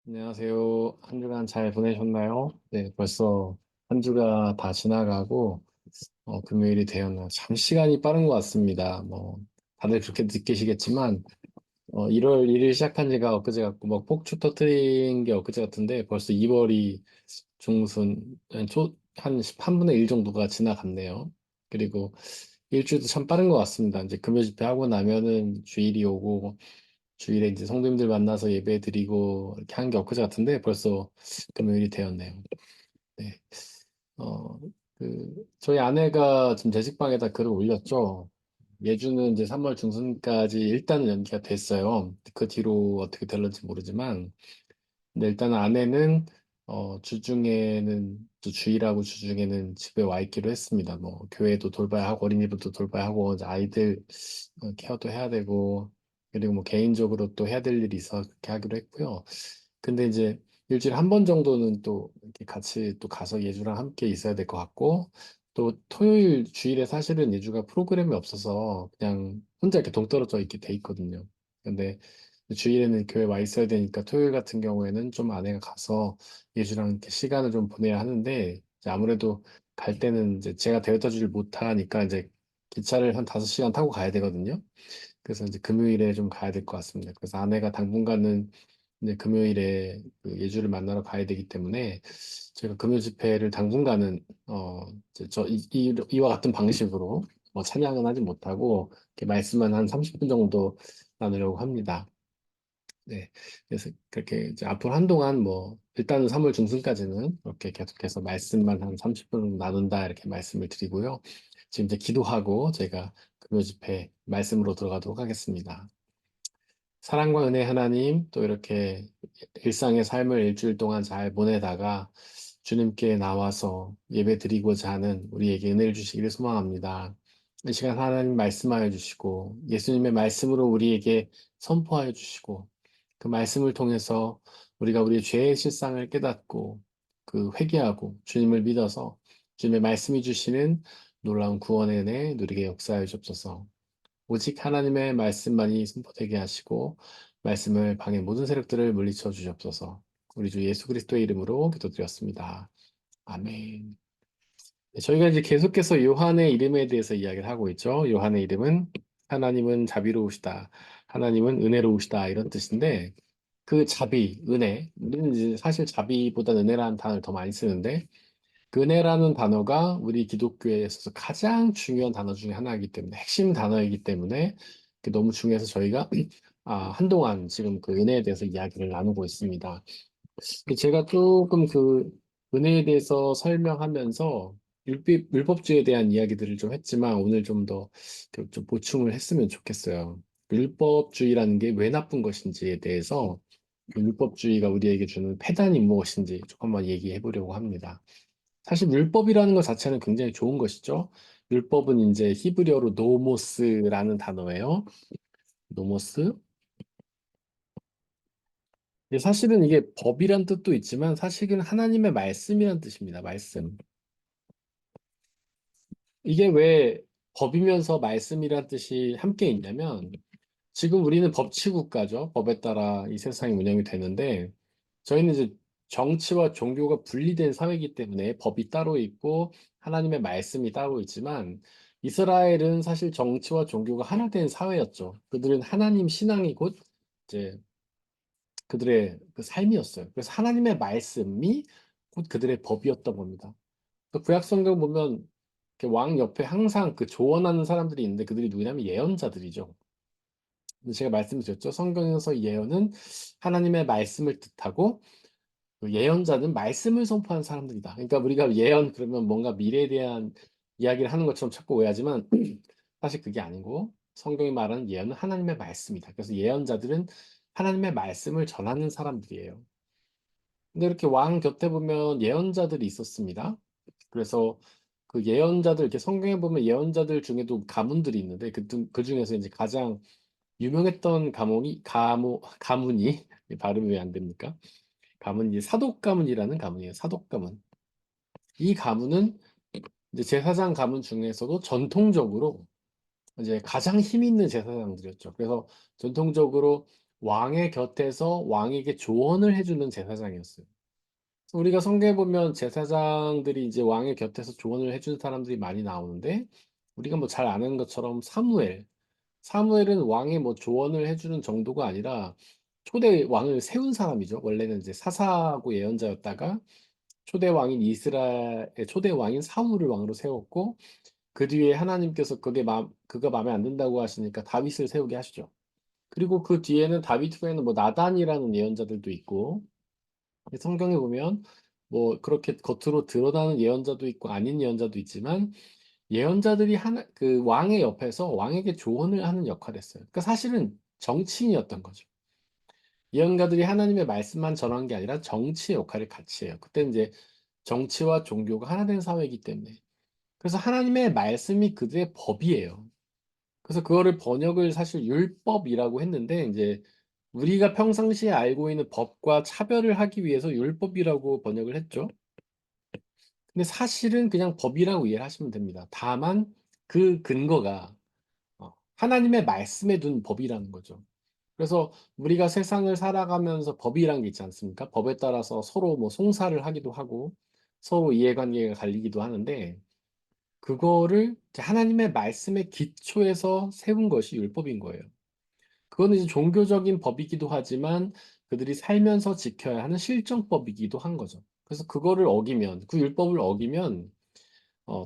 안녕하세요. 한 주간 잘 보내셨나요? 네, 벌써 한 주가 다 지나가고, 금요일이 되었나. 참 시간이 빠른 것 같습니다. 다들 그렇게 느끼시겠지만, 1월 1일 시작한 지가 엊그제 같고, 폭주 터트린 게 엊그제 같은데, 벌써 2월이 중순, 한 3분의 1 정도가 지나갔네요. 그리고 일주일도 참 빠른 것 같습니다. 이제 금요 집회 하고 나면은 주일이 오고, 주일에 이제 성도님들 만나서 예배 드리고 이렇게 한 게 엊그제 같은데 벌써 금요일이 되었네요. 네. 어, 저희 아내가 지금 제식방에다 글을 올렸죠. 예주는 이제 3월 중순까지 일단은 연기가 됐어요. 그 뒤로 어떻게 될런지 모르지만, 근데 일단 아내는 주중에는 주중에는 집에 와 있기로 했습니다. 교회도 돌봐야 하고 어린이집도 돌봐야 하고 이제 아이들 케어도 해야 되고, 그리고 개인적으로 또 해야 될 일이 있어서 그렇게 하기로 했고요. 근데 이제 일주일에 한 번 정도는 또 이렇게 같이 또 가서 예주랑 함께 있어야 될 것 같고, 또 토요일 주일에 사실은 예주가 프로그램이 없어서 그냥 혼자 이렇게 동떨어져 있게 돼 있거든요. 근데 주일에는 교회 와 있어야 되니까 토요일 같은 경우에는 좀 아내가 가서 예주랑 이렇게 시간을 좀 보내야 하는데, 이제 아무래도 갈 때는 이제 제가 데려다 주질 못하니까 이제 기차를 한 5시간 타고 가야 되거든요. 그래서 이제 금요일에 좀 가야 될 것 같습니다. 그래서 아내가 당분간은 이제 금요일에 그 예주를 만나러 가야 되기 때문에 제가 금요 집회를 당분간은 이제 이와 같은 방식으로 찬양은 하지 못하고 이렇게 말씀만 한 30분 정도 나누려고 합니다. 네. 그래서 그렇게 이제 앞으로 한동안 일단은 3월 중순까지는 이렇게 계속해서 말씀만 한 30분 나눈다 이렇게 말씀을 드리고요. 지금 이제 기도하고 제가 금요 집회 말씀으로 들어가도록 하겠습니다. 사랑과 은혜 하나님, 또 이렇게 일상의 삶을 일주일 동안 잘 보내다가 주님께 나와서 예배 드리고자 하는 우리에게 은혜를 주시기를 소망합니다. 이 시간 하나님 말씀하여 주시고 예수님의 말씀으로 우리에게 선포하여 주시고 그 말씀을 통해서 우리가 우리의 죄의 실상을 깨닫고 그 회개하고 주님을 믿어서 주님의 말씀이 주시는 놀라운 구원의 은혜 누리게 역사하여 주옵소서. 오직 하나님의 말씀만이 선포되게 하시고 말씀을 방해 모든 세력들을 물리쳐 주시옵소서. 우리 주 예수 그리스도의 이름으로 기도드렸습니다. 아멘. 네, 저희가 이제 계속해서 요한의 이름에 대해서 이야기를 하고 있죠. 요한의 이름은 하나님은 자비로우시다. 하나님은 은혜로우시다. 이런 뜻인데 그 자비, 은혜, 우리는 이제 사실 자비보다 은혜라는 단어를 더 많이 쓰는데 그 은혜라는 단어가 우리 기독교에 있어서 가장 중요한 단어 중에 하나이기 때문에 핵심 단어이기 때문에 너무 중요해서 저희가 한동안 지금 그 은혜에 대해서 이야기를 나누고 있습니다. 제가 조금 그 은혜에 대해서 설명하면서 율법주의에 대한 이야기들을 좀 했지만 오늘 좀 더 좀 보충을 했으면 좋겠어요. 율법주의라는 게 왜 나쁜 것인지에 대해서 그 율법주의가 우리에게 주는 패단이 무엇인지 조금만 얘기해 보려고 합니다. 사실 율법이라는 것 자체는 굉장히 좋은 것이죠. 율법은 이제 히브리어로 노모스라는 단어예요. 노모스. 사실은 이게 법이란 뜻도 있지만 사실은 하나님의 말씀이란 뜻입니다. 말씀. 이게 왜 법이면서 말씀이란 뜻이 함께 있냐면 지금 우리는 법치국가죠. 법에 따라 이 세상이 운영이 되는데 저희는 이제 정치와 종교가 분리된 사회이기 때문에 법이 따로 있고 하나님의 말씀이 따로 있지만 이스라엘은 사실 정치와 종교가 하나 된 사회였죠. 그들은 하나님 신앙이 곧 이제 그들의 그 삶이었어요. 그래서 하나님의 말씀이 곧 그들의 법이었던 겁니다. 또 구약 성경 보면 이렇게 왕 옆에 항상 그 조언하는 사람들이 있는데 그들이 누구냐면 예언자들이죠. 근데 제가 말씀드렸죠. 성경에서 예언은 하나님의 말씀을 뜻하고 그 예언자는 말씀을 선포하는 사람들이다. 그러니까 우리가 예언 그러면 뭔가 미래에 대한 이야기를 하는 것처럼 자꾸 오해하지만 사실 그게 아니고 성경이 말하는 예언은 하나님의 말씀이다. 그래서 예언자들은 하나님의 말씀을 전하는 사람들이에요. 근데 이렇게 왕 곁에 보면 예언자들이 있었습니다. 그래서 그 예언자들, 이렇게 성경에 보면 예언자들 중에도 가문들이 있는데 그 중에서 이제 가장 유명했던 가문이 발음이 왜 안 됩니까? 가문이 사독 가문이라는 가문이에요. 사독 가문. 이 가문은 이제 제사장 가문 중에서도 전통적으로 이제 가장 힘 있는 제사장들이었죠. 그래서 전통적으로 왕의 곁에서 왕에게 조언을 해주는 제사장이었어요. 그래서 우리가 성경에 보면 제사장들이 이제 왕의 곁에서 조언을 해주는 사람들이 많이 나오는데, 우리가 뭐 잘 아는 것처럼 사무엘은 왕의 뭐 조언을 해주는 정도가 아니라 초대 왕을 세운 사람이죠. 원래는 이제 사사고 예언자였다가 초대 왕인 이스라엘의 초대 왕인 사울을 왕으로 세웠고, 그 뒤에 하나님께서 그가 마음에 안 든다고 하시니까 다윗을 세우게 하시죠. 그리고 그 뒤에는 다윗 후에는 뭐 나단이라는 예언자들도 있고, 성경에 보면 뭐 그렇게 겉으로 드러나는 예언자도 있고 아닌 예언자도 있지만, 예언자들이 그 왕의 옆에서 왕에게 조언을 하는 역할을 했어요. 그러니까 사실은 정치인이었던 거죠. 예언가들이 하나님의 말씀만 전한 게 아니라 정치의 역할을 같이 해요. 그때 이제 정치와 종교가 하나 된 사회이기 때문에. 그래서 하나님의 말씀이 그들의 법이에요. 그래서 그거를 번역을 사실 율법이라고 했는데, 이제 우리가 평상시에 알고 있는 법과 차별을 하기 위해서 율법이라고 번역을 했죠. 근데 사실은 그냥 법이라고 이해를 하시면 됩니다. 다만 그 근거가 하나님의 말씀에 둔 법이라는 거죠. 그래서 우리가 세상을 살아가면서 법이란 게 있지 않습니까? 법에 따라서 서로 뭐 송사를 하기도 하고 서로 이해관계가 갈리기도 하는데, 그거를 이제 하나님의 말씀의 기초에서 세운 것이 율법인 거예요. 그거는 이제 종교적인 법이기도 하지만 그들이 살면서 지켜야 하는 실정법이기도 한 거죠. 그래서 그거를 어기면, 그 율법을 어기면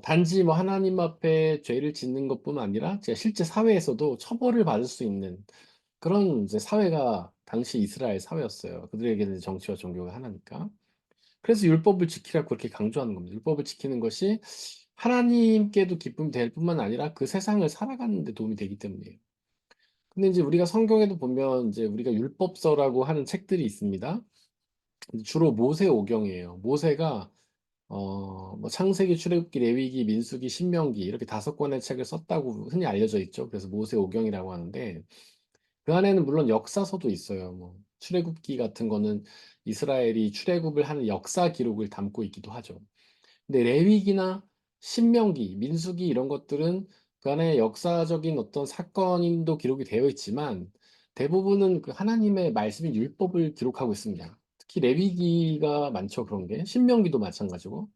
단지 뭐 하나님 앞에 죄를 짓는 것뿐만 아니라 제가 실제 사회에서도 처벌을 받을 수 있는 그런 이제 사회가 당시 이스라엘 사회였어요. 그들에게는 정치와 종교가 하나니까. 그래서 율법을 지키라고 그렇게 강조하는 겁니다. 율법을 지키는 것이 하나님께도 기쁨이 될 뿐만 아니라 그 세상을 살아가는 데 도움이 되기 때문이에요. 근데 이제 우리가 성경에도 보면 이제 우리가 율법서라고 하는 책들이 있습니다. 주로 모세오경이에요. 모세가 뭐 창세기, 출애굽기, 레위기, 민수기, 신명기 이렇게 5권의 책을 썼다고 흔히 알려져 있죠. 그래서 모세오경이라고 하는데, 그 안에는 물론 역사서도 있어요. 뭐 출애굽기 같은 거는 이스라엘이 출애굽을 하는 역사 기록을 담고 있기도 하죠. 근데 레위기나 신명기, 민수기 이런 것들은 그 안에 역사적인 어떤 사건도 기록이 되어 있지만 대부분은 그 하나님의 말씀인 율법을 기록하고 있습니다. 특히 레위기가 많죠, 그런 게. 신명기도 마찬가지고.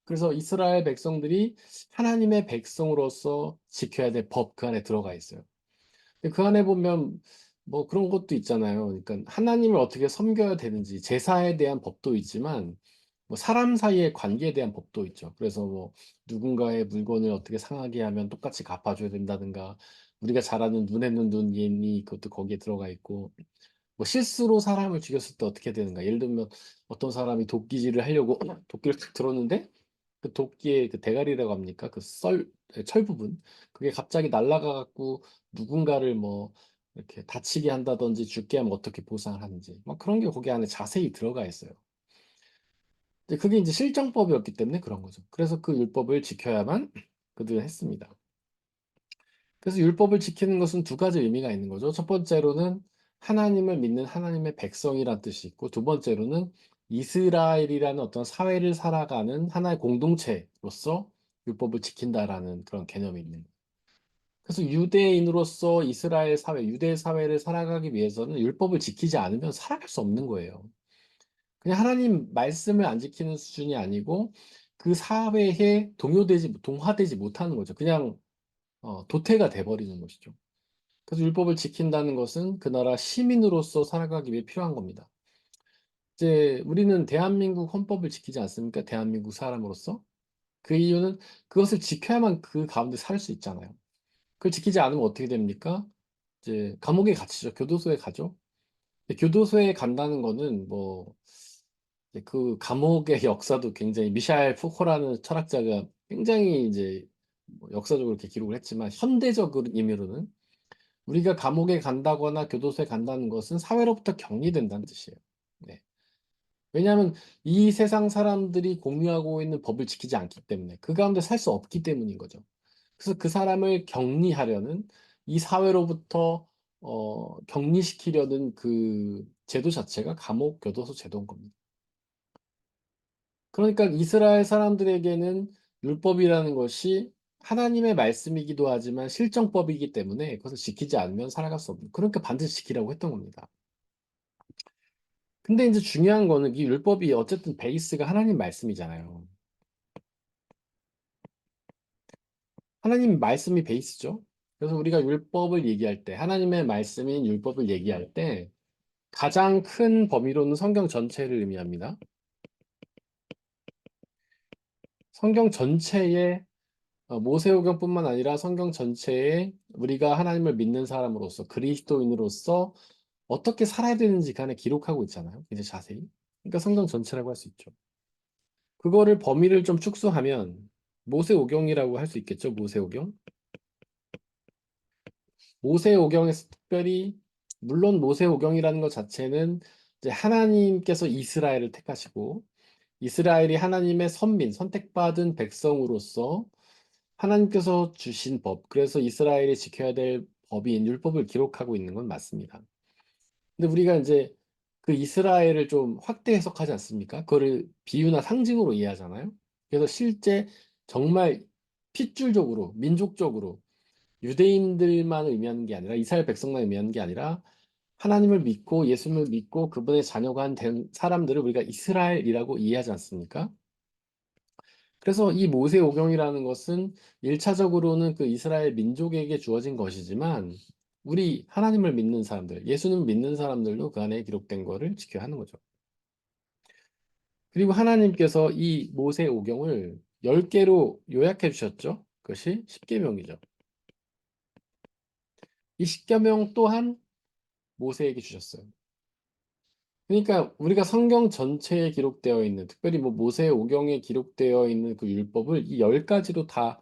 그래서 이스라엘 백성들이 하나님의 백성으로서 지켜야 될 법 그 안에 들어가 있어요. 근데 그 안에 보면 뭐 그런 것도 있잖아요. 그러니까 하나님을 어떻게 섬겨야 되는지, 제사에 대한 법도 있지만 뭐 사람 사이의 관계에 대한 법도 있죠. 그래서 뭐 누군가의 물건을 어떻게 상하게 하면 똑같이 갚아줘야 된다든가, 우리가 잘 아는 눈에는 눈, 예니 그것도 거기에 들어가 있고, 뭐 실수로 사람을 죽였을 때 어떻게 되는가. 예를 들면 어떤 사람이 도끼질을 하려고 도끼를 탁 들었는데 그 도끼의 그 대가리라고 합니까? 그 철 부분. 그게 갑자기 날아가 갖고 누군가를 뭐 이렇게 다치게 한다든지 죽게 하면 어떻게 보상을 하는지. 막 그런 게 거기 안에 자세히 들어가 있어요. 근데 그게 이제 실정법이었기 때문에 그런 거죠. 그래서 그 율법을 지켜야만 그들은 했습니다. 그래서 율법을 지키는 것은 두 가지 의미가 있는 거죠. 첫 번째로는 하나님을 믿는 하나님의 백성이란 뜻이 있고, 두 번째로는 이스라엘이라는 어떤 사회를 살아가는 하나의 공동체로서 율법을 지킨다라는 그런 개념이 있는 거예요. 그래서 유대인으로서 이스라엘 사회, 유대 사회를 살아가기 위해서는 율법을 지키지 않으면 살아갈 수 없는 거예요. 그냥 하나님 말씀을 안 지키는 수준이 아니고 그 사회에 동화되지 못하는 거죠. 그냥 도태가 돼버리는 것이죠. 그래서 율법을 지킨다는 것은 그 나라 시민으로서 살아가기 위해 필요한 겁니다. 이제 우리는 대한민국 헌법을 지키지 않습니까? 대한민국 사람으로서. 그 이유는 그것을 지켜야만 그 가운데 살 수 있잖아요. 그걸 지키지 않으면 어떻게 됩니까? 이제 감옥에 갇히죠. 교도소에 가죠. 근데 교도소에 간다는 거는 뭐 이제 그 감옥의 역사도 굉장히, 미샤엘 푸코라는 철학자가 굉장히 이제 뭐 역사적으로 이렇게 기록을 했지만, 현대적인 의미로는 우리가 감옥에 간다거나 교도소에 간다는 것은 사회로부터 격리된다는 뜻이에요. 네. 왜냐하면 이 세상 사람들이 공유하고 있는 법을 지키지 않기 때문에, 그 가운데 살 수 없기 때문인 거죠. 그래서 그 사람을 격리하려는, 이 사회로부터 격리시키려는 그 제도 자체가 감옥 교도소 제도인 겁니다. 그러니까 이스라엘 사람들에게는 율법이라는 것이 하나님의 말씀이기도 하지만 실정법이기 때문에 그것을 지키지 않으면 살아갈 수 없는. 그러니까 반드시 지키라고 했던 겁니다. 근데 이제 중요한 거는 이 율법이 어쨌든 베이스가 하나님 말씀이잖아요. 하나님 말씀이 베이스죠. 그래서 우리가 율법을 얘기할 때, 하나님의 말씀인 율법을 얘기할 때 가장 큰 범위로는 성경 전체를 의미합니다. 성경 전체에 모세오경뿐만 아니라 성경 전체에 우리가 하나님을 믿는 사람으로서 그리스도인으로서 어떻게 살아야 되는지 그 안에 기록하고 있잖아요. 이제 자세히. 그러니까 성경 전체라고 할 수 있죠. 그거를 범위를 좀 축소하면 모세오경이라고 할 수 있겠죠. 모세오경. 모세오경에서 특별히 물론 모세오경이라는 것 자체는 이제 하나님께서 이스라엘을 택하시고 이스라엘이 하나님의 선민, 선택받은 백성으로서 하나님께서 주신 법, 그래서 이스라엘이 지켜야 될 법인 율법을 기록하고 있는 건 맞습니다. 근데 우리가 이제 그 이스라엘을 좀 확대 해석하지 않습니까? 그거를 비유나 상징으로 이해하잖아요. 그래서 실제 정말 핏줄적으로, 민족적으로 유대인들만 의미하는 게 아니라 이스라엘 백성만 의미하는 게 아니라 하나님을 믿고 예수님을 믿고 그분의 자녀가 된 사람들을 우리가 이스라엘이라고 이해하지 않습니까? 그래서 이 모세오경이라는 것은 1차적으로는 그 이스라엘 민족에게 주어진 것이지만 우리 하나님을 믿는 사람들, 예수님을 믿는 사람들도 그 안에 기록된 거를 지켜야 하는 거죠. 그리고 하나님께서 이 모세오경을 10개로 요약해 주셨죠. 그것이 십계명이죠. 이 십계명 또한 모세에게 주셨어요. 그러니까 우리가 성경 전체에 기록되어 있는 특별히 뭐 모세오경에 기록되어 있는 그 율법을 이 10가지로 다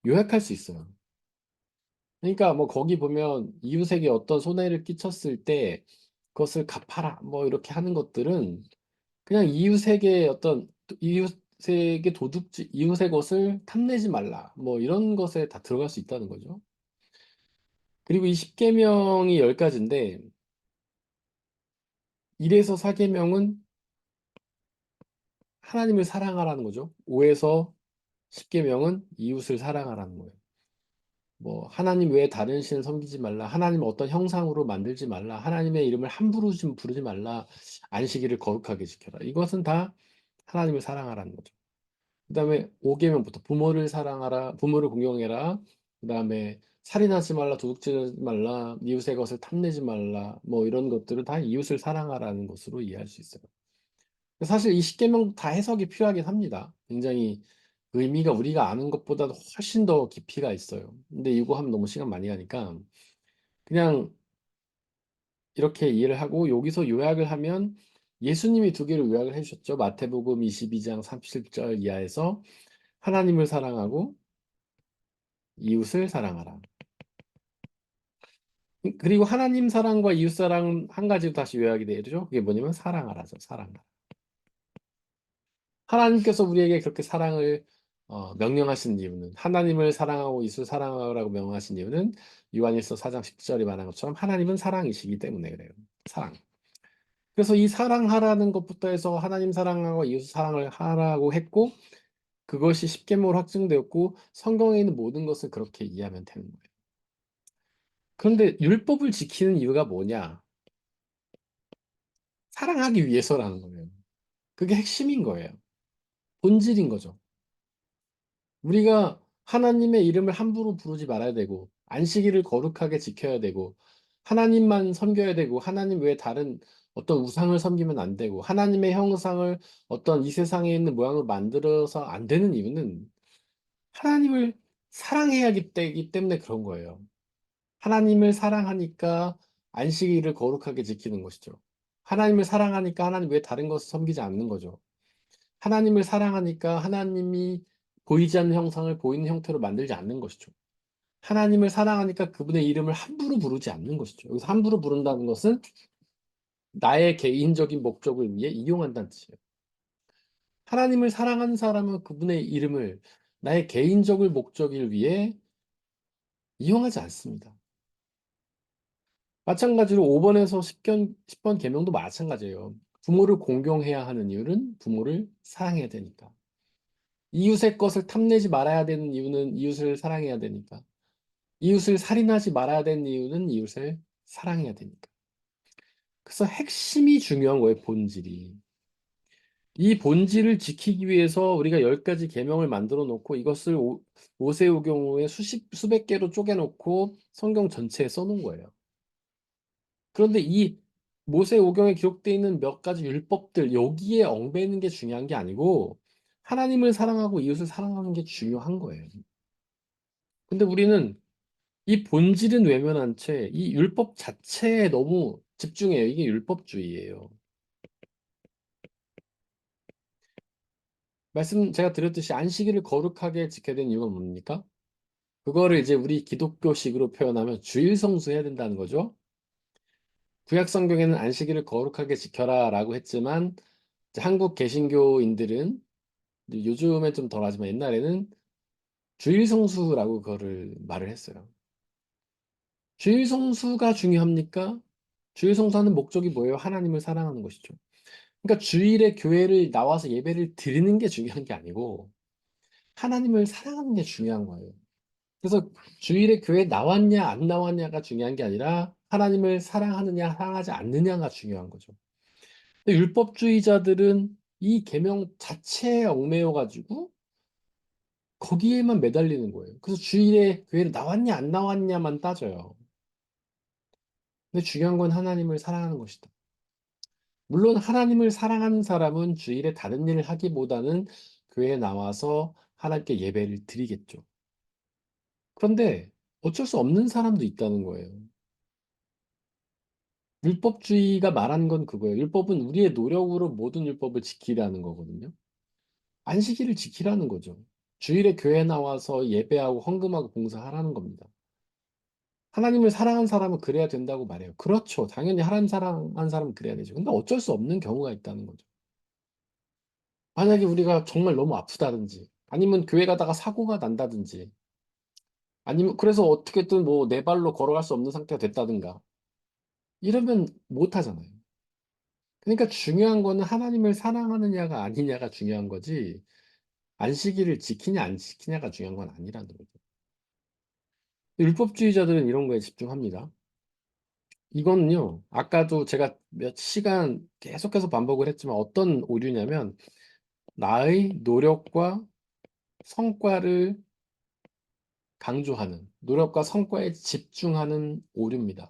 요약할 수 있어요. 그러니까 뭐 거기 보면 이웃에게 어떤 손해를 끼쳤을 때 그것을 갚아라 뭐 이렇게 하는 것들은 그냥 이웃에게 어떤 이웃에게 도둑질 이웃의 것을 탐내지 말라 뭐 이런 것에 다 들어갈 수 있다는 거죠. 그리고 이 십계명이 10가지인데 1에서 4계명은 하나님을 사랑하라는 거죠. 5에서 10계명은 이웃을 사랑하라는 거예요. 뭐 하나님 외에 다른 신을 섬기지 말라. 하나님을 어떤 형상으로 만들지 말라. 하나님의 이름을 함부로 좀 부르지 말라. 안식일을 거룩하게 지켜라. 이것은 다 하나님을 사랑하라는 거죠. 그다음에 5계명부터 부모를 사랑하라. 부모를 공경해라. 그다음에 살인하지 말라. 도둑질하지 말라. 이웃의 것을 탐내지 말라. 뭐 이런 것들은 다 이웃을 사랑하라는 것으로 이해할 수 있어요. 사실 이 10계명 다 해석이 필요하긴 합니다. 굉장히 의미가 우리가 아는 것보다 훨씬 더 깊이가 있어요. 근데 이거 하면 너무 시간 많이 가니까 그냥 이렇게 이해를 하고 여기서 요약을 하면 예수님이 2개를 요약을 해주셨죠. 마태복음 22장 37절 이하에서 하나님을 사랑하고 이웃을 사랑하라. 그리고 하나님 사랑과 이웃 사랑 한 가지로 다시 요약이 되죠. 그게 뭐냐면 사랑하라죠. 사랑하라. 하나님께서 우리에게 그렇게 사랑을 명령하신 이유는 하나님을 사랑하고 이웃을 사랑하라고 명령하신 이유는 요한일서 4장 10절이 말한 것처럼 하나님은 사랑이시기 때문에 그래요. 사랑. 그래서 이 사랑하라는 것부터 해서 하나님 사랑하고 이웃 사랑을 하라고 했고 그것이 십계명으로 확증되었고 성경에 있는 모든 것을 그렇게 이해하면 되는 거예요. 그런데 율법을 지키는 이유가 뭐냐? 사랑하기 위해서라는 거예요. 그게 핵심인 거예요. 본질인 거죠. 우리가 하나님의 이름을 함부로 부르지 말아야 되고, 안식일을 거룩하게 지켜야 되고, 하나님만 섬겨야 되고, 하나님 외에 다른 어떤 우상을 섬기면 안 되고, 하나님의 형상을 어떤 이 세상에 있는 모양을 만들어서 안 되는 이유는 하나님을 사랑해야 하기 때문에 그런 거예요. 하나님을 사랑하니까 안식일을 거룩하게 지키는 것이죠. 하나님을 사랑하니까 하나님 외에 다른 것을 섬기지 않는 거죠. 하나님을 사랑하니까 하나님이 보이지 않는 형상을 보이는 형태로 만들지 않는 것이죠. 하나님을 사랑하니까 그분의 이름을 함부로 부르지 않는 것이죠. 여기서 함부로 부른다는 것은 나의 개인적인 목적을 위해 이용한다는 뜻이에요. 하나님을 사랑하는 사람은 그분의 이름을 나의 개인적인 목적을 위해 이용하지 않습니다. 마찬가지로 5번에서 10번 계명도 마찬가지예요. 부모를 공경해야 하는 이유는 부모를 사랑해야 되니까. 이웃의 것을 탐내지 말아야 되는 이유는 이웃을 사랑해야 되니까. 이웃을 살인하지 말아야 되는 이유는 이웃을 사랑해야 되니까. 그래서 핵심이 중요한 거예요, 본질이. 이 본질을 지키기 위해서 우리가 10가지 계명을 만들어 놓고 이것을 오세오경우에 수백 개로 쪼개놓고 성경 전체에 써놓은 거예요. 그런데 이 모세오경에 기록되어 있는 몇 가지 율법들, 여기에 얽매이는 게 중요한 게 아니고 하나님을 사랑하고 이웃을 사랑하는 게 중요한 거예요. 근데 우리는 이 본질은 외면한 채 이 율법 자체에 너무 집중해요. 이게 율법주의예요. 말씀 제가 드렸듯이 안식일을 거룩하게 지켜야 되는 이유가 뭡니까? 그거를 이제 우리 기독교식으로 표현하면 주일 성수해야 된다는 거죠. 구약 성경에는 안식일을 거룩하게 지켜라라고 했지만 이제 한국 개신교인들은 요즘엔 좀 덜하지만 옛날에는 주일 성수라고 그거를 말을 했어요. 주일 성수가 중요합니까? 주일 성수하는 목적이 뭐예요? 하나님을 사랑하는 것이죠. 그러니까 주일에 교회를 나와서 예배를 드리는 게 중요한 게 아니고 하나님을 사랑하는 게 중요한 거예요. 그래서 주일에 교회 나왔냐 안 나왔냐가 중요한 게 아니라 하나님을 사랑하느냐 사랑하지 않느냐가 중요한 거죠. 근데 율법주의자들은 이 계명 자체에 얽매여 가지고 거기에만 매달리는 거예요. 그래서 주일에 교회를 나왔냐 안 나왔냐만 따져요. 근데 중요한 건 하나님을 사랑하는 것이다. 물론 하나님을 사랑하는 사람은 주일에 다른 일을 하기보다는 교회에 나와서 하나님께 예배를 드리겠죠. 그런데 어쩔 수 없는 사람도 있다는 거예요. 율법주의가 말하는 건 그거예요. 율법은 우리의 노력으로 모든 율법을 지키라는 거거든요. 안식일을 지키라는 거죠. 주일에 교회 나와서 예배하고 헌금하고 봉사하라는 겁니다. 하나님을 사랑한 사람은 그래야 된다고 말해요. 그렇죠. 당연히 하나님 사랑한 사람은 그래야 되죠. 근데 어쩔 수 없는 경우가 있다는 거죠. 만약에 우리가 정말 너무 아프다든지, 아니면 교회 가다가 사고가 난다든지, 아니면 그래서 어떻게든 뭐 네 발로 걸어갈 수 없는 상태가 됐다든가, 이러면 못 하잖아요. 그러니까 중요한 거는 하나님을 사랑하느냐가 아니냐가 중요한 거지, 안식일을 지키냐 안 지키냐가 중요한 건 아니라는 거죠. 율법주의자들은 이런 거에 집중합니다. 이거는요, 아까도 제가 몇 시간 계속해서 반복을 했지만 어떤 오류냐면, 나의 노력과 성과를 강조하는, 노력과 성과에 집중하는 오류입니다.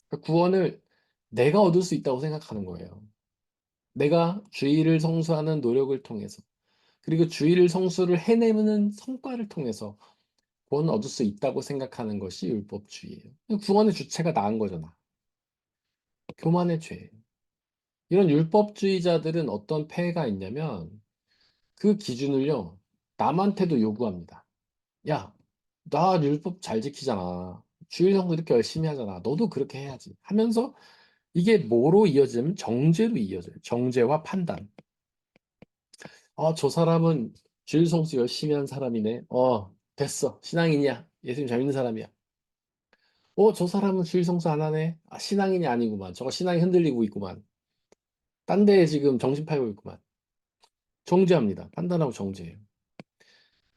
그러니까 구원을 내가 얻을 수 있다고 생각하는 거예요. 내가 주의를 성수하는 노력을 통해서, 그리고 주의를 성수를 해내는 성과를 통해서 구원을 얻을 수 있다고 생각하는 것이 율법주의예요. 구원의 주체가 나은 거잖아. 교만의 죄. 이런 율법주의자들은 어떤 폐해가 있냐면 그 기준을요, 남한테도 요구합니다. 야, 나 율법 잘 지키잖아. 주일 성수 이렇게 열심히 하잖아. 너도 그렇게 해야지. 하면서 이게 뭐로 이어지면 정죄로 이어져요. 정죄와 판단. 저 사람은 주일 성수 열심히 한 사람이네. 됐어. 신앙인이야. 예수님 잘 믿는 사람이야. 저 사람은 주일 성수 안 하네. 신앙인이 아니구만. 저거 신앙이 흔들리고 있구만. 딴 데에 지금 정신 팔고 있구만. 정죄합니다. 판단하고 정죄해요.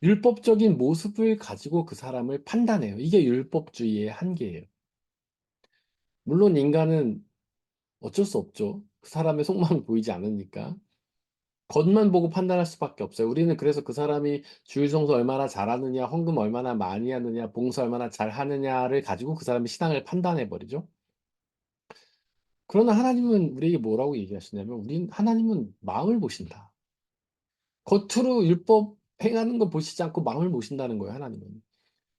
율법적인 모습을 가지고 그 사람을 판단해요. 이게 율법주의의 한계예요. 물론 인간은 어쩔 수 없죠. 그 사람의 속마음이 보이지 않으니까. 겉만 보고 판단할 수밖에 없어요. 우리는 그래서 그 사람이 주일 성수 얼마나 잘하느냐, 헌금 얼마나 많이 하느냐, 봉사 얼마나 잘하느냐를 가지고 그 사람의 신앙을 판단해 버리죠. 그러나 하나님은 우리에게 뭐라고 얘기하시냐면, 하나님은 마음을 보신다. 겉으로 율법 행하는 거 보시지 않고 마음을 보신다는 거예요, 하나님은.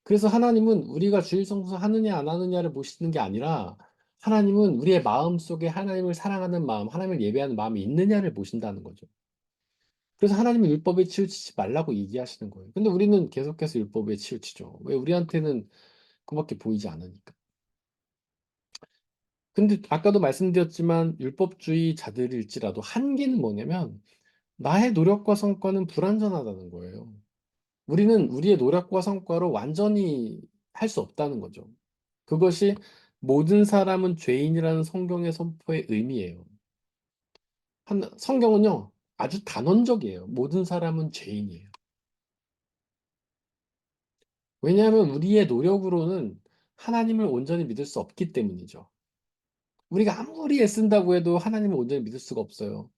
그래서 하나님은 우리가 주일 성수 하느냐 안 하느냐를 보시는 게 아니라 하나님은 우리의 마음 속에 하나님을 사랑하는 마음, 하나님을 예배하는 마음이 있느냐를 보신다는 거죠. 그래서 하나님은 율법에 치우치지 말라고 얘기하시는 거예요. 근데 우리는 계속해서 율법에 치우치죠. 왜? 우리한테는 그밖에 보이지 않으니까. 근데 아까도 말씀드렸지만 율법주의자들일지라도 한계는 뭐냐면 나의 노력과 성과는 불완전하다는 거예요. 우리는 우리의 노력과 성과로 완전히 할 수 없다는 거죠. 그것이 모든 사람은 죄인이라는 성경의 선포의 의미예요. 성경은요, 아주 단언적이에요. 모든 사람은 죄인이에요. 왜냐하면 우리의 노력으로는 하나님을 온전히 믿을 수 없기 때문이죠. 우리가 아무리 애쓴다고 해도 하나님을 온전히 믿을 수가 없어요.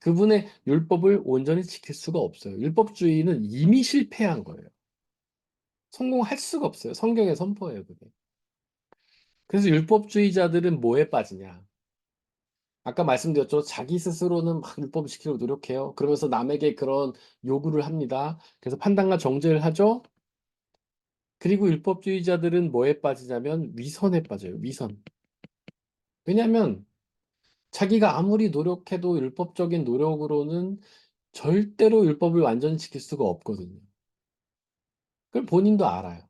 그분의 율법을 온전히 지킬 수가 없어요. 율법주의는 이미 실패한 거예요. 성공할 수가 없어요. 성경의 선포예요, 그게. 그래서 율법주의자들은 뭐에 빠지냐? 아까 말씀드렸죠. 자기 스스로는 막 율법을 지키려고 노력해요. 그러면서 남에게 그런 요구를 합니다. 그래서 판단과 정죄를 하죠. 그리고 율법주의자들은 뭐에 빠지냐면 위선에 빠져요. 위선. 왜냐하면 자기가 아무리 노력해도 율법적인 노력으로는 절대로 율법을 완전히 지킬 수가 없거든요. 그걸 본인도 알아요.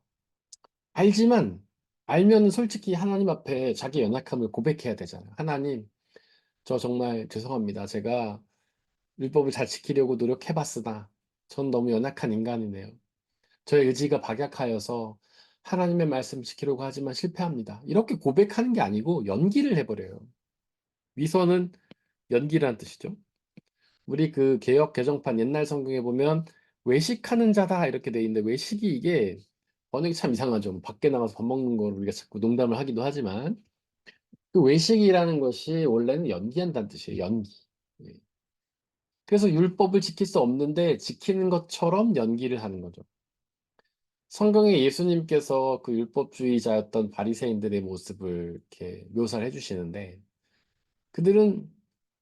알지만 알면 솔직히 하나님 앞에 자기 연약함을 고백해야 되잖아요. 하나님, 저 정말 죄송합니다. 제가 율법을 잘 지키려고 노력해봤으나 전 너무 연약한 인간이네요. 저의 의지가 박약하여서 하나님의 말씀 지키려고 하지만 실패합니다. 이렇게 고백하는 게 아니고 연기를 해버려요. 위선은 연기라는 뜻이죠. 우리 그 개역 개정판 옛날 성경에 보면 외식하는 자다 이렇게 돼 있는데 외식이 이게 번역이 참 이상하죠. 뭐 밖에 나가서 밥 먹는 걸 우리가 자꾸 농담을 하기도 하지만 그 외식이라는 것이 원래는 연기한다는 뜻이에요. 연기. 예. 그래서 율법을 지킬 수 없는데 지키는 것처럼 연기를 하는 거죠. 성경에 예수님께서 그 율법주의자였던 바리새인들의 모습을 이렇게 묘사를 해주시는데 그들은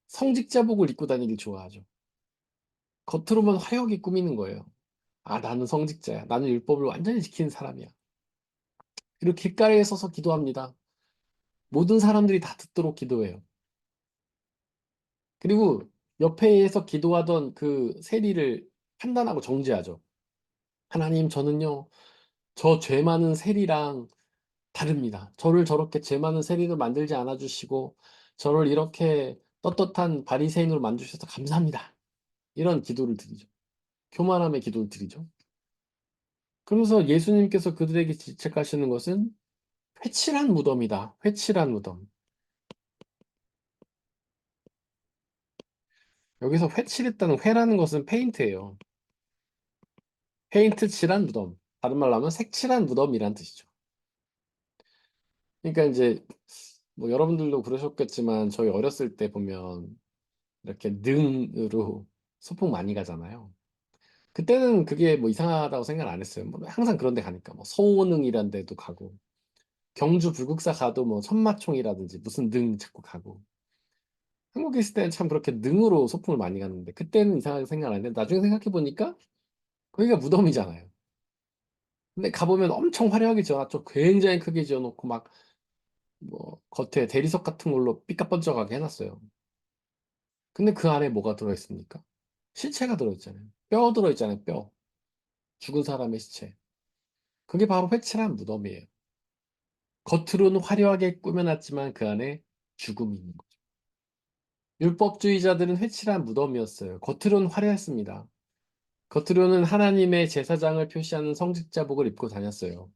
성직자복을 입고 다니길 좋아하죠. 겉으로만 화려하게 꾸미는 거예요. 아, 나는 성직자야. 나는 율법을 완전히 지키는 사람이야. 그리고 길가에 서서 기도합니다. 모든 사람들이 다 듣도록 기도해요. 그리고 옆에서 기도하던 그 세리를 판단하고 정죄하죠. 하나님, 저는요, 저 죄 많은 세리랑 다릅니다. 저를 저렇게 죄 많은 세리로 만들지 않아 주시고, 저를 이렇게 떳떳한 바리새인으로 만드셔서 감사합니다. 이런 기도를 드리죠. 교만함의 기도를 드리죠. 그러면서 예수님께서 그들에게 질책하시는 것은 회칠한 무덤이다. 회칠한 무덤. 여기서 회칠했다는 회라는 것은 페인트예요. 페인트 칠한 무덤. 다른 말로 하면 색칠한 무덤이란 뜻이죠. 그러니까 이제 뭐 여러분들도 그러셨겠지만 저희 어렸을 때 보면 이렇게 능으로 소풍 많이 가잖아요. 그때는 그게 뭐 이상하다고 생각 안 했어요. 뭐 항상 그런 데 가니까 뭐 서호능이란 데도 가고 경주 불국사 가도 뭐 천마총이라든지 무슨 능 찾고 가고 한국에 있을 때는 참 그렇게 능으로 소풍을 많이 갔는데 그때는 이상하게 생각 안 했는데 나중에 생각해 보니까 거기가 무덤이잖아요. 근데 가보면 엄청 화려하게 지어놨죠. 굉장히 크게 지어놓고 막 뭐 겉에 대리석 같은 걸로 삐까뻔쩍하게 해놨어요. 근데 그 안에 뭐가 들어있습니까? 시체가 들어있잖아요. 뼈 들어있잖아요. 뼈. 죽은 사람의 시체. 그게 바로 회칠한 무덤이에요. 겉으로는 화려하게 꾸며놨지만 그 안에 죽음이 있는 거죠. 율법주의자들은 회칠한 무덤이었어요. 겉으로는 화려했습니다. 겉으로는 하나님의 제사장을 표시하는 성직자복을 입고 다녔어요.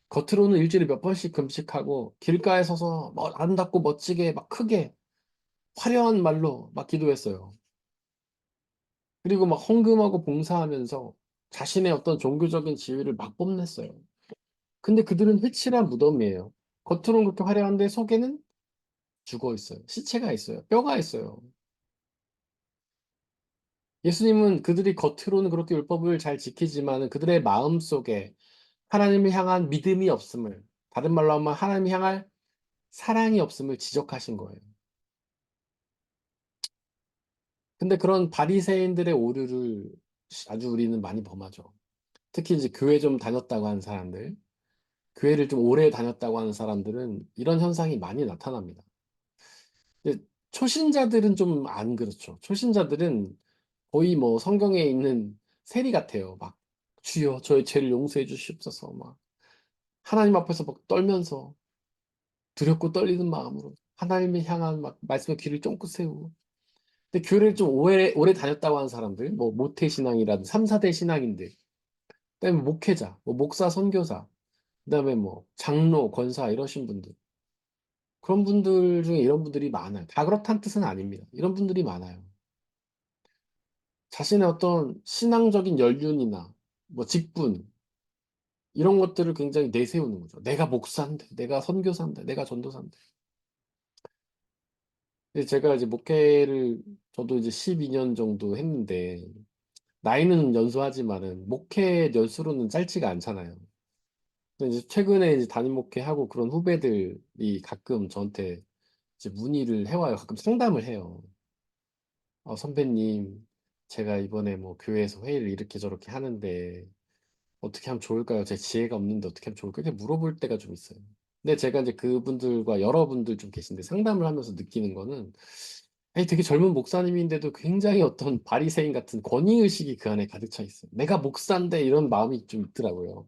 겉으로는 일주일에 몇 번씩 금식하고 길가에 서서 뭐 아름답고 멋지게 막 크게 화려한 말로 막 기도했어요. 그리고 막 헌금하고 봉사하면서 자신의 어떤 종교적인 지위를 막 뽐냈어요. 근데 그들은 회칠한 무덤이에요. 겉으로는 그렇게 화려한데 속에는 죽어 있어요. 시체가 있어요. 뼈가 있어요. 예수님은 그들이 겉으로는 그렇게 율법을 잘 지키지만 그들의 마음 속에 하나님을 향한 믿음이 없음을, 다른 말로 하면 하나님을 향할 사랑이 없음을 지적하신 거예요. 근데 그런 바리새인들의 오류를 아주 우리는 많이 범하죠. 특히 이제 교회 좀 다녔다고 하는 사람들, 교회를 좀 오래 다녔다고 하는 사람들은 이런 현상이 많이 나타납니다. 근데 초신자들은 좀 안 그렇죠. 초신자들은 거의 뭐 성경에 있는 세리 같아요. 막 주여 저의 죄를 용서해 주시옵소서 막 하나님 앞에서 막 떨면서 두렵고 떨리는 마음으로 하나님을 향한 막 말씀의 귀를 쫑긋 세우고 근데 교회를 좀 오래 다녔다고 하는 사람들 뭐 모태신앙이라든지 3, 4대 신앙인들 그다음에 목회자, 뭐 목사, 선교사 그다음에 뭐 장로, 권사 이러신 분들 그런 분들 중에 이런 분들이 많아요. 다 그렇다는 뜻은 아닙니다. 이런 분들이 많아요. 자신의 어떤 신앙적인 연륜이나 뭐 직분 이런 것들을 굉장히 내세우는 거죠. 내가 목사인데, 내가 선교사인데, 내가 전도사인데. 근데 제가 이제 목회를 저도 이제 12년 정도 했는데 나이는 연수하지만은 목회 연수로는 짧지가 않잖아요. 근데 이제 최근에 이제 담임 목회하고 그런 후배들이 가끔 저한테 이제 문의를 해와요. 가끔 상담을 해요. 선배님, 제가 이번에 뭐 교회에서 회의를 이렇게 저렇게 하는데 어떻게 하면 좋을까요? 제 지혜가 없는데 어떻게 하면 좋을까요? 이렇게 물어볼 때가 좀 있어요. 근데 제가 이제 그분들과 여러분들 좀 계신데 상담을 하면서 느끼는 거는 아니 되게 젊은 목사님인데도 굉장히 어떤 바리새인 같은 권위의식이 그 안에 가득 차 있어요. 내가 목사인데 이런 마음이 좀 있더라고요.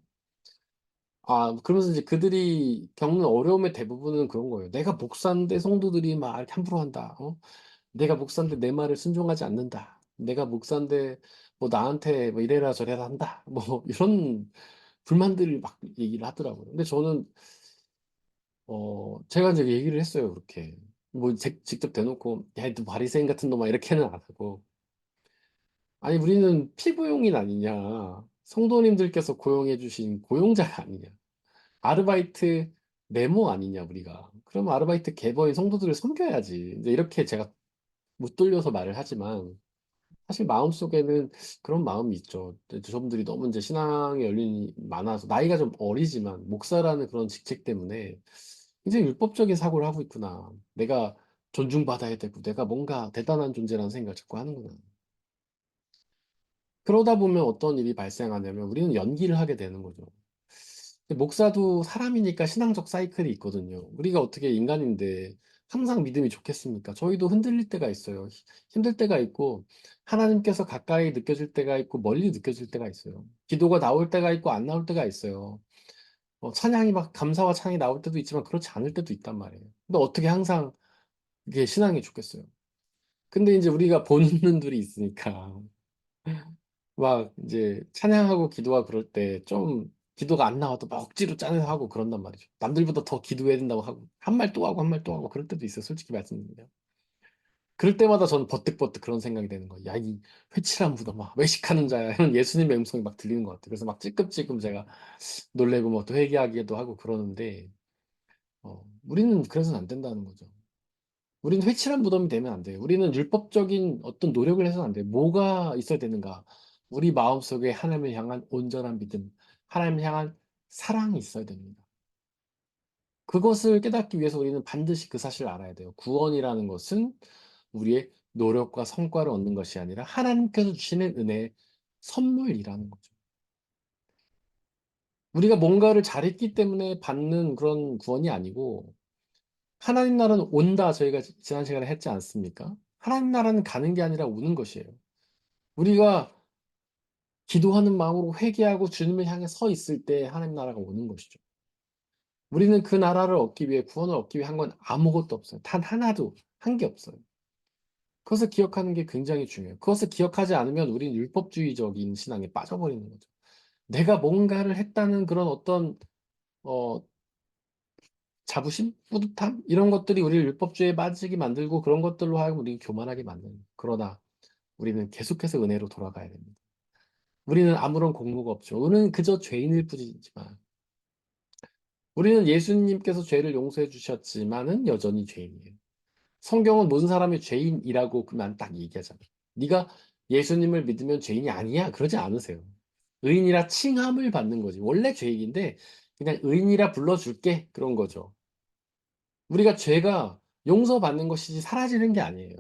그러면서 이제 그들이 겪는 어려움의 대부분은 그런 거예요. 내가 목사인데 성도들이 막 이렇게 함부로 한다. 내가 목사인데 내 말을 순종하지 않는다. 내가 목사인데 뭐 나한테 뭐 이래라 저래라 한다. 뭐 이런 불만들을 막 얘기를 하더라고요. 근데 저는 제가 이제 얘기를 했어요. 그렇게 뭐 직접 대놓고 야, 너 바리새인 같은 놈아 이렇게는 안 하고 아니 우리는 피고용인 아니냐. 성도님들께서 고용해 주신 고용자가 아니냐. 아르바이트 네모 아니냐 우리가. 그럼 아르바이트 개버인 성도들을 섬겨야지. 이제 이렇게 제가 못 돌려서 말을 하지만 사실 마음속에는 그런 마음이 있죠. 저분들이 너무 이제 신앙의 연륜이 많아서 나이가 좀 어리지만 목사라는 그런 직책 때문에 굉장히 율법적인 사고를 하고 있구나. 내가 존중받아야 되고 내가 뭔가 대단한 존재라는 생각을 자꾸 하는구나. 그러다 보면 어떤 일이 발생하냐면 우리는 연기를 하게 되는 거죠. 목사도 사람이니까 신앙적 사이클이 있거든요. 우리가 어떻게 인간인데 항상 믿음이 좋겠습니까? 저희도 흔들릴 때가 있어요. 힘들 때가 있고 하나님께서 가까이 느껴질 때가 있고 멀리 느껴질 때가 있어요. 기도가 나올 때가 있고 안 나올 때가 있어요. 찬양이 막 감사와 찬양이 나올 때도 있지만 그렇지 않을 때도 있단 말이에요. 근데 어떻게 항상 이게 신앙이 좋겠어요. 근데 이제 우리가 보는 눈들이 있으니까 막 이제 찬양하고 기도하고 그럴 때 좀 기도가 안 나와도 막 억지로 짜내서 하고 그런단 말이죠. 남들보다 더 기도해야 된다고 하고 한 말 또 하고 한 말 또 하고 그럴 때도 있어요. 솔직히 말씀드리면. 그럴 때마다 저는 버뜩버뜩 그런 생각이 되는 거예요. 야, 이 회칠한 무덤아, 외식하는 자야. 이런 예수님의 음성이 막 들리는 것 같아요. 그래서 막 찔끔찔끔 제가 놀래고 뭐 또 회개하기도 하고 그러는데 우리는 그래서는 안 된다는 거죠. 우리는 회칠한 무덤이 되면 안 돼요. 우리는 율법적인 어떤 노력을 해서는 안 돼요. 뭐가 있어야 되는가? 우리 마음속에 하나님을 향한 온전한 믿음, 하나님을 향한 사랑이 있어야 됩니다. 그것을 깨닫기 위해서 우리는 반드시 그 사실을 알아야 돼요. 구원이라는 것은 우리의 노력과 성과를 얻는 것이 아니라 하나님께서 주시는 은혜의 선물이라는 거죠. 우리가 뭔가를 잘했기 때문에 받는 그런 구원이 아니고 하나님 나라는 온다 저희가 지난 시간에 했지 않습니까? 하나님 나라는 가는 게 아니라 오는 것이에요. 우리가 기도하는 마음으로 회개하고 주님을 향해 서 있을 때 하나님 나라가 오는 것이죠. 우리는 그 나라를 얻기 위해 구원을 얻기 위해 한 건 아무것도 없어요. 단 하나도 한 게 없어요. 그것을 기억하는 게 굉장히 중요해요. 그것을 기억하지 않으면 우리는 율법주의적인 신앙에 빠져버리는 거죠. 내가 뭔가를 했다는 그런 어떤 어, 자부심, 뿌듯함 이런 것들이 우리를 율법주의에 빠지게 만들고 그런 것들로 하여금 우리를 교만하게 만드는 거예요. 그러나 우리는 계속해서 은혜로 돌아가야 됩니다. 우리는 아무런 공로가 없죠. 우리는 그저 죄인일 뿐이지만 우리는 예수님께서 죄를 용서해 주셨지만은 여전히 죄인이에요. 성경은 모든 사람이 죄인이라고만 딱 얘기하잖아요. 네가 예수님을 믿으면 죄인이 아니야. 그러지 않으세요. 의인이라 칭함을 받는 거지. 원래 죄인인데 그냥 의인이라 불러줄게. 그런 거죠. 우리가 죄가 용서받는 것이지 사라지는 게 아니에요.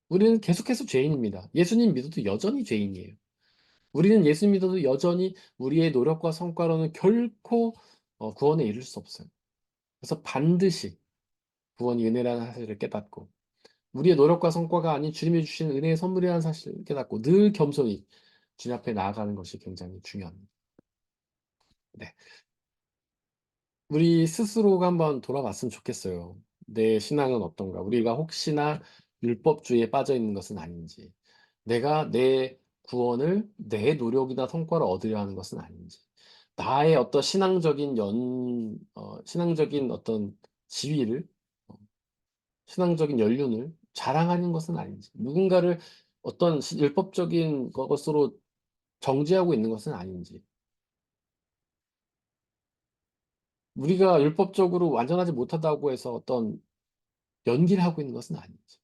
우리는 계속해서 죄인입니다. 예수님 믿어도 여전히 죄인이에요. 우리는 예수님 믿어도 여전히 우리의 노력과 성과로는 결코 구원에 이를 수 없어요. 그래서 반드시 구원이 은혜라는 사실을 깨닫고 우리의 노력과 성과가 아닌 주님이 주신 은혜의 선물이라는 사실을 깨닫고 늘 겸손히 주님 앞에 나아가는 것이 굉장히 중요합니다. 네. 우리 스스로가 한번 돌아봤으면 좋겠어요. 내 신앙은 어떤가? 우리가 혹시나 율법주의에 빠져 있는 것은 아닌지, 내가 내 구원을 내 노력이나 성과를 얻으려 하는 것은 아닌지, 나의 어떤 신앙적인 어떤 지위를, 어, 신앙적인 연륜을 자랑하는 것은 아닌지, 누군가를 어떤 율법적인 것으로 정죄하고 있는 것은 아닌지, 우리가 율법적으로 완전하지 못하다고 해서 어떤 연기를 하고 있는 것은 아니죠.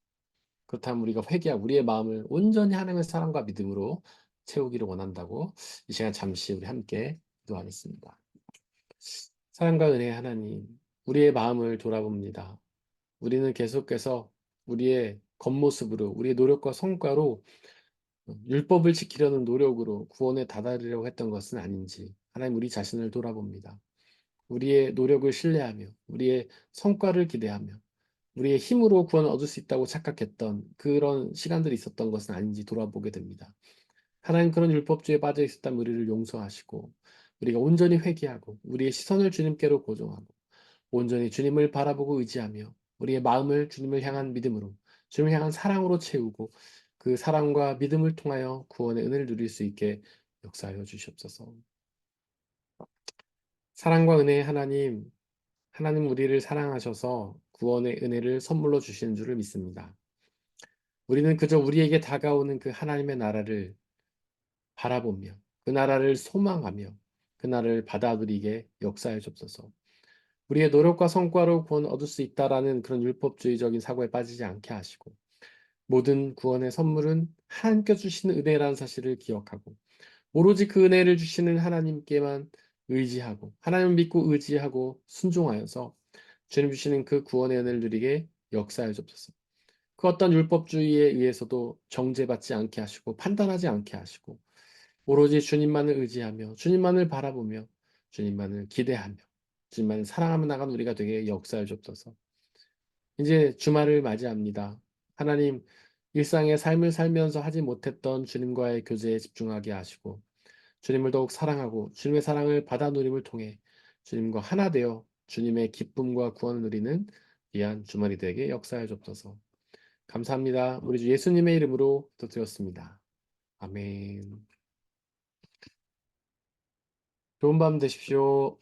그렇다면 우리가 회개하고 우리의 마음을 온전히 하나님의 사랑과 믿음으로 채우기를 원한다고 이 시간 잠시 우리 함께 기도하겠습니다. 사랑과 은혜의 하나님, 우리의 마음을 돌아봅니다. 우리는 계속해서 우리의 겉모습으로, 우리의 노력과 성과로 율법을 지키려는 노력으로 구원에 다다르려고 했던 것은 아닌지 하나님 우리 자신을 돌아봅니다. 우리의 노력을 신뢰하며 우리의 성과를 기대하며 우리의 힘으로 구원을 얻을 수 있다고 착각했던 그런 시간들이 있었던 것은 아닌지 돌아보게 됩니다. 하나님 그런 율법주의에 빠져 있었다면 우리를 용서하시고 우리가 온전히 회개하고 우리의 시선을 주님께로 고정하고 온전히 주님을 바라보고 의지하며 우리의 마음을 주님을 향한 믿음으로 주님을 향한 사랑으로 채우고 그 사랑과 믿음을 통하여 구원의 은혜를 누릴 수 있게 역사하여 주시옵소서. 사랑과 은혜의 하나님, 하나님 우리를 사랑하셔서 구원의 은혜를 선물로 주시는 줄을 믿습니다. 우리는 그저 우리에게 다가오는 그 하나님의 나라를 바라보며 그 나라를 소망하며 그 나라를 받아들이게 역사해 주옵소서. 우리의 노력과 성과로 구원 얻을 수 있다라는 그런 율법주의적인 사고에 빠지지 않게 하시고 모든 구원의 선물은 하나님께 주시는 은혜라는 사실을 기억하고 오로지 그 은혜를 주시는 하나님께만 의지하고 하나님을 믿고 의지하고 순종하여서 주님 주시는 그 구원의 은혜를 누리게 역사해 주옵소서. 그 어떤 율법주의에 의해서도 정죄받지 않게 하시고 판단하지 않게 하시고 오로지 주님만을 의지하며 주님만을 바라보며 주님만을 기대하며 주님만을 사랑하며 나간 우리가 되게 역사해 주옵소서. 이제 주말을 맞이합니다. 하나님, 일상의 삶을 살면서 하지 못했던 주님과의 교제에 집중하게 하시고 주님을 더욱 사랑하고 주님의 사랑을 받아 누림을 통해 주님과 하나 되어 주님의 기쁨과 구원을 누리는 귀한 주말이 되게 역사해 주옵소서. 감사합니다. 우리 주 예수님의 이름으로 기도드렸습니다. 아멘. 좋은 밤 되십시오.